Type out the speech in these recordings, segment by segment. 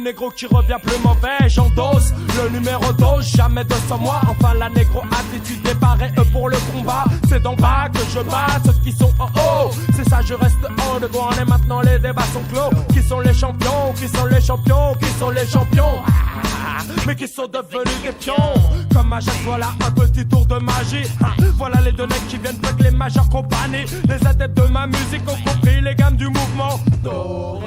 négro qui revient plus mauvais, j'endosse le numéro 12, jamais 200 mois. Enfin la négro attitude est pareille pour le combat. C'est d'en bas que je bats ceux qui sont en haut. C'est ça, je reste haut de gloire et maintenant les débats sont clos. Qui sont les champions, qui sont les champions, qui sont les champions, mais qui sont devenus des pions. Comme à chaque fois là, un petit tour de magie. Voilà les deux necks qui viennent avec les majeures compagnies. Les adeptes de ma musique ont compris les gammes du mouvement. Dorénavant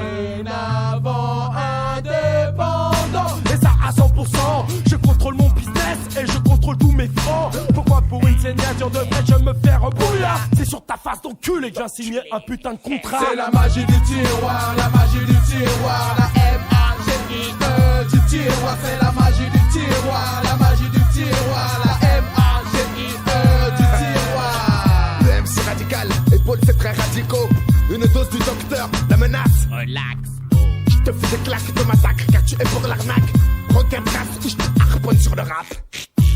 indépendant. Et ça à 100%. Je contrôle mon business et je contrôle tous mes francs. Pourquoi pour une signature de fête je me fais rebouillard? C'est sur ta face d'enculé que je viens signer un putain de contrat. C'est la magie du tiroir, la magie du tiroir. La M-A-G-I-E du tiroir. C'est la magie du tiroir, la magie du tiroir. La M-A-G-I-E du tiroir. Le MC radical, épaule c'est très radicaux. Une dose du docteur, la menace. Relax. Je te fais des claques de massacre car tu es pour l'arnaque. Requin brasse ou je te harponne sur le rap.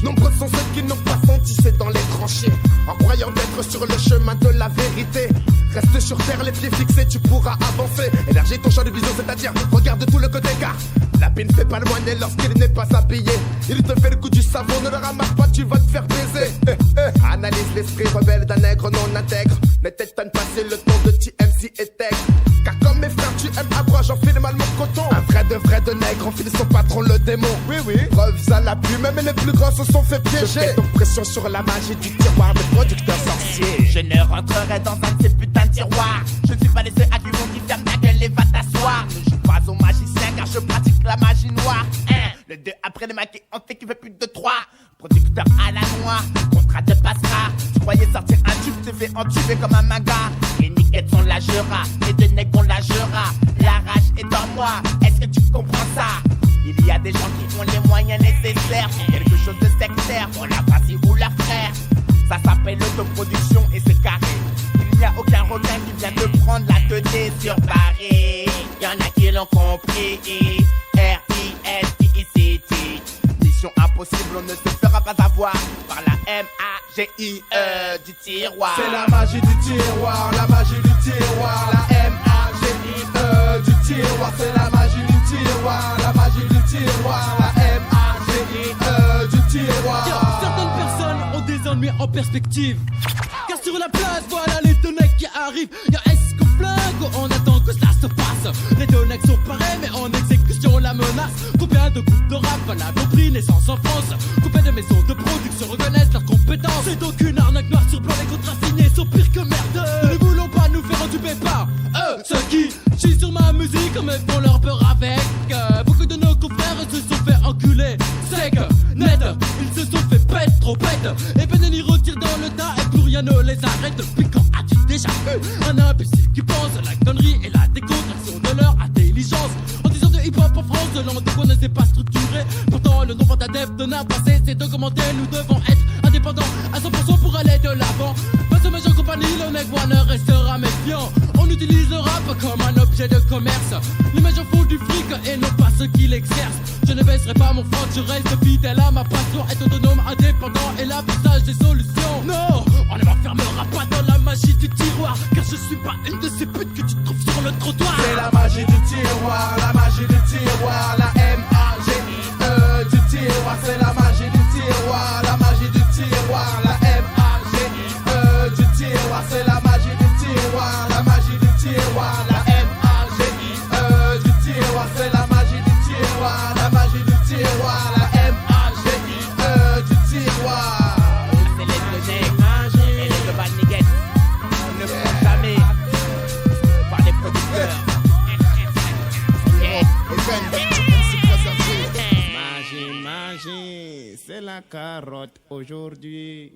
Nombreux sont ceux qui n'ont pas senti, c'est dans les tranchées. En croyant d'être sur le chemin de la vérité. Reste sur terre, les pieds fixés, tu pourras avancer. Élargis ton champ de vision, c'est-à-dire regarde tout le côté car la paix ne fait pas le moine lorsqu'il n'est pas habillé. Il te fait le coup du savon, ne le ramasse pas, tu vas te faire baiser. Analyse l'esprit rebelle d'un nègre non intègre. Ne t'étonne pas, c'est le ton de TMC et Tech. Car comme mes frères, tu aimes à boire, j'enfile mal mon coton. Un vrai de nègre, enfile son patron le démon. Oui, oui. Preuves à l'appui, même les plus grands se sont fait piéger. Je fais donc pression sur la magie du tiroir de producteurs sorciers. Je ne rentrerai dans un de ces putains de tiroirs. Je ne suis pas les seuls arguments qui ferment ta gueule et va t'asseoir. Ne joue pas au magicien car je pratique la magie noire. Le 2 après le maquis, on fait qu'il veut plus de 3. Producteur à la noix, contrat te passera. Tu croyais sortir un tube, te fais entuber comme un manga. Les niquettes on lâchera, les deux nègres on lâchera. La rage est en moi, est-ce que tu comprends ça? Il y a des gens qui ont les moyens nécessaires pour quelque chose de sectaire, pour la passie ou la frère. Ça s'appelle l'autoproduction et c'est carré. Il n'y a aucun requin qui vient te prendre la tête sur Paris. Y'en a qui l'ont compris. R-I-S-I-C-T. Mission impossible, on ne se fera pas avoir par la M-A-G-I-E du tiroir. C'est la magie du tiroir, la magie du tiroir. La M-A-G-I-E du tiroir. C'est la magie du tiroir, la magie du tiroir. La M-A-G-I-E du tiroir. Certaines personnes ont des ennuis en perspective. Car sur la place, voilà les deux necks qui arrivent. Y'a est-ce qu'on flingue ou on attend que cela se passe? Les deux necks sont pareils mais en exécution la menace. Combien de groupes de rap valables ont pris naissance en France? Combien de maisons de production reconnaissent leurs compétences? C'est donc une arnaque noire sur blanc, les contrats signés sont pires que merde. Ne voulons pas nous faire entuber par eux, ceux qui chient sur ma musique mais font leur peur avec. Beaucoup de nos confrères se sont fait enculer. Sec, net, ils se sont fait pète, trop bête. Et Benelli retire dans le tas et plus rien ne les arrête. Depuis quand as-tu déjà eu un imbécile qui pense à la connerie et la décontraction de leur intelligence? En disant de hip-hop en France, de langue qu'on ne sait pas structurée. Pourtant le nombre d'adeptes n'a pas cessé d'augmenter. Nous devons être indépendants à 100% pour aller de l'avant. Face aux majeures compagnies, le mec ne restera méfiant. On utilise le rap comme un objet de commerce. Les majors font du fric et non pas ceux qui l'exercent. Je ne baisserai pas mon front, je reste fidèle à ma passion. Être autonome, indépendant et l'affichage des solutions. Non, on ne m'enfermera pas dans la magie du tiroir. Car je suis pas une de ces putes que tu trouves sur le trottoir. C'est la magie du tiroir, la magie du tiroir. La M-A-G-I-E du tiroir. C'est la magie du tiroir, la magie du tiroir. La M-A-G-I-E du tiroir. C'est la magie du tiroir, la magie du tiroir. La M-A-G-I-E du tiroir. C'est la magie du tiroir, la magie du tiroir. La M-A-G-I-E du tiroir. C'est les deux nègres et les deux balniguettes. On ne prend jamais par les producteurs. Magie, magie, c'est la carotte aujourd'hui.